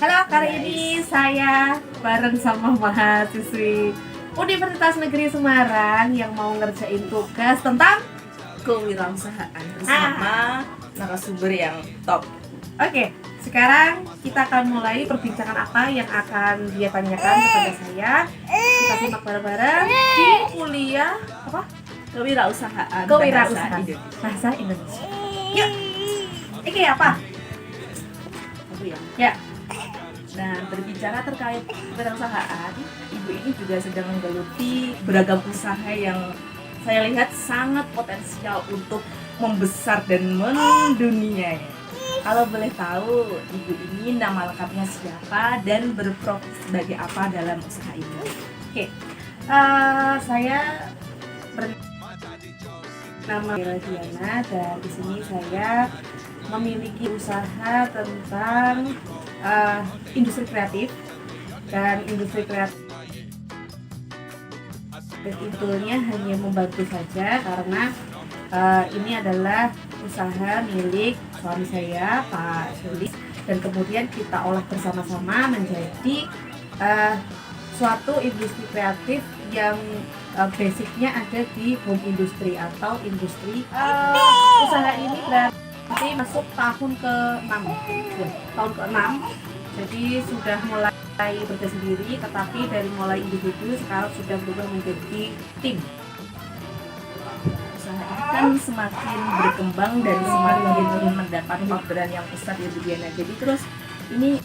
Halo, kali ini saya bareng sama mahasiswi Universitas Negeri Semarang yang mau ngerjain tugas tentang kewirausahaan bersama narasumber yang top. Oke, sekarang kita akan mulai perbincangan apa yang akan dia tanyakan kepada saya. Kita simak bareng-bareng di kuliah apa? Kewirausahaan Bahasa Indonesia. Yuk. Oke, apa? Aku ya. Ya. Nah, berbicara terkait kewirausahaan, ibu ini juga sedang menggeluti beragam usaha yang saya lihat sangat potensial untuk membesar dan mendunia. Kalau boleh tahu, ibu ini nama lengkapnya siapa dan berprofesi sebagai apa dalam usaha ini? Oke, saya bernama Diana dan di sini saya memiliki usaha tentang industri kreatif, dan industri kreatif itunya hanya membantu saja karena ini adalah usaha milik suami saya, Pak Sulis, dan kemudian kita olah bersama-sama menjadi suatu industri kreatif yang basicnya ada di home industry atau industri. Usaha ini berarti masuk tahun ke-6 ya, tahun ke-6, jadi sudah mulai bekerja sendiri, tetapi dari mulai individu sekarang sudah berubah menjadi tim. Usaha ini kan semakin berkembang dan semakin mendapat orderan yang besar ya Bu Diana. Jadi terus ini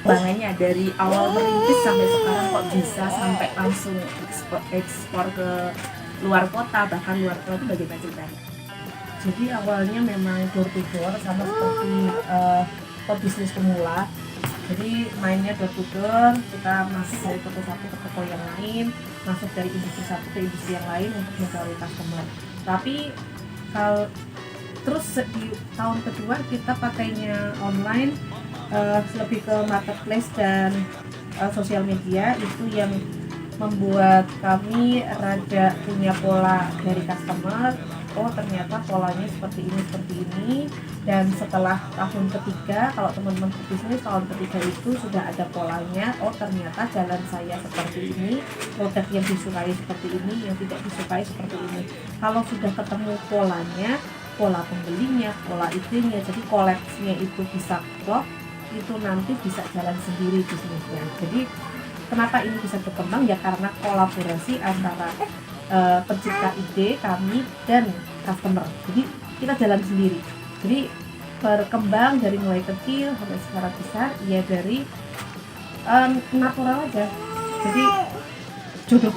bangannya dari awal merintis sampai sekarang kok bisa sampai langsung ekspor ke luar kota, bahkan luar kota, itu bagaimana ceritanya? Jadi awalnya memang door to door, sama seperti pebisnis pemula. Jadi mainnya door to door, kita masuk dari toko satu ke toko yang lain, masuk dari industri satu ke industri yang lain untuk mencari customer. Tapi kalau terus di tahun kedua kita pakainya online, lebih ke marketplace dan sosial media. Itu yang membuat kami rada punya pola dari customer. Oh, ternyata polanya seperti ini, dan setelah tahun ketiga, kalau teman-teman bisnis tahun ketiga itu sudah ada polanya. Oh, ternyata jalan saya seperti ini, produk yang disukai seperti ini, yang tidak disukai seperti ini. Kalau sudah ketemu polanya, pola pembelinya, pola idenya, jadi koleksinya itu bisa klop, itu nanti bisa jalan sendiri bisnisnya. Jadi kenapa ini bisa berkembang ya, karena kolaborasi antara pencipta ide kami dan customer. Jadi kita jalan sendiri. Jadi berkembang dari mulai kecil sampai sekarang besar ya dari natural aja. Jadi jodoh.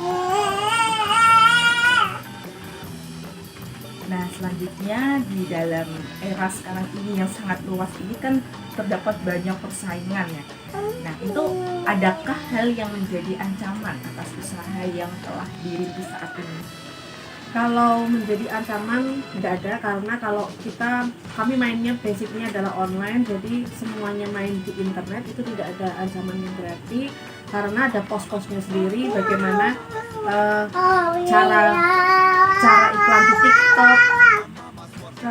Nah, selanjutnya di dalam era sekarang ini yang sangat luas ini kan terdapat banyak persaingan ya. Nah, itu adakah hal yang menjadi ancaman atas usaha yang telah dirintis saat ini? Kalau menjadi ancaman tidak ada, karena kalau kami mainnya basicnya adalah online, jadi semuanya main di internet, itu tidak ada ancaman yang berarti karena ada pos-posnya sendiri. Bagaimana cara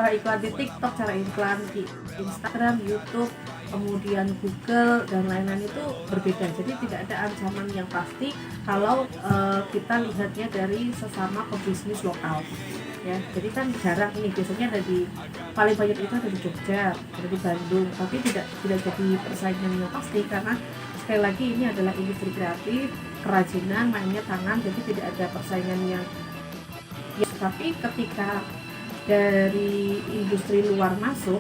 iklan di TikTok, cara iklan di Instagram, YouTube, kemudian Google dan lain-lain itu berbeda. Jadi tidak ada ancaman yang pasti kalau kita lihatnya dari sesama pebisnis lokal. Ya, jadi kan jarang ini, biasanya paling banyak itu ada di Jogja, ada di Bandung, tapi tidak jadi persaingan yang pasti karena sekali lagi ini adalah industri kreatif, kerajinan, mainnya tangan, jadi tidak ada persaingan yang ya. Tapi ketika dari industri luar masuk,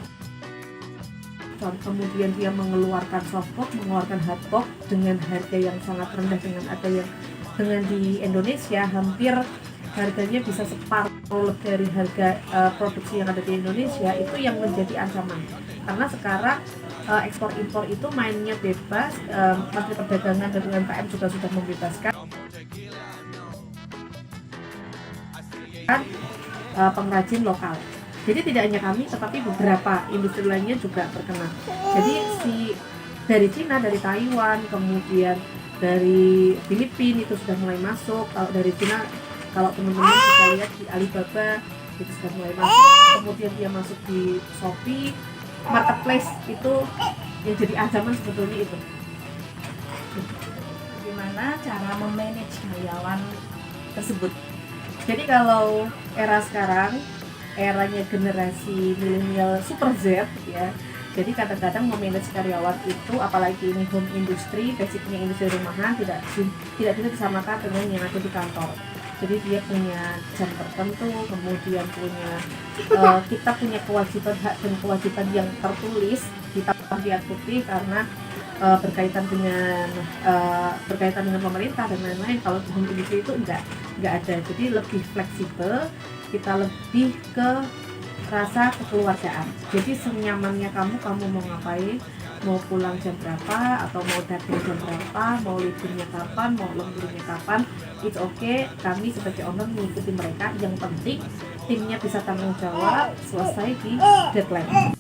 kemudian dia mengeluarkan softbox, mengeluarkan hardbox dengan harga yang sangat rendah dengan di Indonesia hampir harganya bisa separuh dari harga produksi yang ada di Indonesia, itu yang menjadi ancaman. Karena sekarang ekspor impor itu mainnya bebas, Menteri Perdagangan dan UMKM juga sudah membebaskan pengrajin lokal. Jadi tidak hanya kami, tetapi beberapa industri lainnya juga terkena. Jadi dari Cina, dari Taiwan, kemudian dari Filipina itu sudah mulai masuk. Kalau dari Cina, kalau teman-teman bisa lihat di Alibaba itu sudah mulai masuk. Kemudian dia masuk di Shopee, marketplace itu yang jadi ancaman sebetulnya itu. Bagaimana cara memanage karyawan tersebut? Jadi kalau era sekarang, eranya generasi milenial super Z ya. Jadi kadang-kadang memanage karyawan itu, apalagi ini home industry, basicnya industri rumahan, tidak bisa disamakan dengan yang ada di kantor. Jadi dia punya jam tertentu, kemudian kita punya kewajiban, hak dan kewajiban yang tertulis, kita diikuti karena berkaitan dengan pemerintah dan lain-lain. Kalau di home industry itu enggak ada, jadi lebih fleksibel, kita lebih ke rasa kekeluargaan. Jadi senyamannya kamu mau ngapain, mau pulang jam berapa, atau mau datang jam berapa, mau liburnya kapan, mau lemburnya kapan, it's okay. Kami sebagai owner mengikuti mereka. Yang penting timnya bisa tanggung jawab, selesai di deadline.